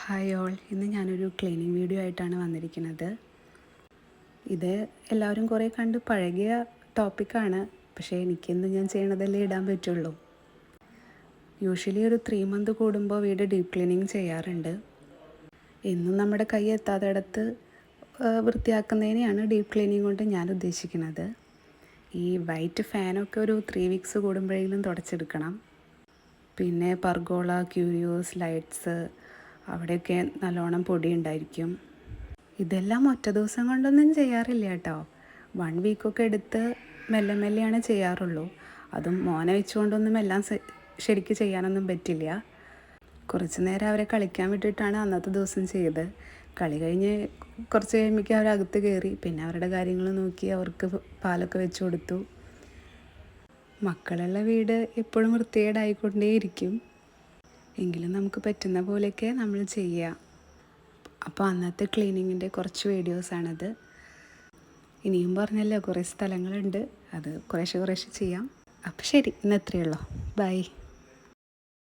Hi all, ഇന്ന് ഞാനൊരു cleaning video ആയിട്ടാണ് വന്നിരിക്കുന്നത്. ഇത് എല്ലാവരും കുറേ കണ്ട് പഴകിയ ടോപ്പിക്കാണ്, പക്ഷേ എനിക്കിന്ന് ഞാൻ ചെയ്യണതല്ലേ ഇടാൻ പറ്റുള്ളൂ. യൂഷ്വലി ഒരു 3 മന്ത് കൂടുമ്പോൾ വീട് ഡീപ്പ് ക്ലീനിങ് ചെയ്യാറുണ്ട്. എന്നും നമ്മുടെ കൈ എത്താത്തിടത്ത് വൃത്തിയാക്കുന്നതിനെയാണ് ഡീപ്പ് ക്ലീനിങ് കൊണ്ട് ഞാൻ ഉദ്ദേശിക്കുന്നത്. ഈ വൈറ്റ് ഫാനൊക്കെ ഒരു 3 വീക്സ് കൂടുമ്പോഴേലും തുടച്ചെടുക്കണം. പിന്നെ പർഗോള, ക്യൂരിയോസ്, ലൈറ്റ്സ് അവിടെയൊക്കെ നല്ലോണം പൊടി ഉണ്ടായിരിക്കും. ഇതെല്ലാം ഒറ്റ ദിവസം കൊണ്ടൊന്നും ചെയ്യാറില്ല കേട്ടോ. 1 വീക്കൊക്കെ എടുത്ത് മെല്ലെ മെല്ലെയാണ് ചെയ്യാറുള്ളൂ. അതും മോനെ വെച്ചുകൊണ്ടൊന്നും എല്ലാം ശരിക്ക് ചെയ്യാനൊന്നും പറ്റില്ല. കുറച്ച് നേരം അവരെ കളിക്കാൻ വിട്ടിട്ടാണ് അന്നത്തെ ദിവസം ചെയ്തത്. കളി കഴിഞ്ഞ് കുറച്ച് കഴിയുമ്പോഴേക്കും അവരകത്ത് കയറി. പിന്നെ അവരുടെ കാര്യങ്ങൾ നോക്കി അവർക്ക് പാലൊക്കെ വെച്ച് കൊടുത്തു. മക്കളുള്ള വീട് എപ്പോഴും വൃത്തികേടായിക്കൊണ്ടേയിരിക്കും. എങ്കിലും നമുക്ക് പറ്റുന്ന പോലെയൊക്കെ നമ്മൾ ചെയ്യുക. അപ്പോൾ അന്നത്തെ ക്ലീനിങ്ങിൻ്റെ കുറച്ച് വീഡിയോസാണിത്. ഇനിയും പറഞ്ഞല്ലോ കുറേ സ്ഥലങ്ങളുണ്ട്, അത് കുറേശ്ശെ ചെയ്യാം. അപ്പോൾ ശരി, ഇന്ന് ഇത്രയേ ഉള്ളൂ. ബൈ.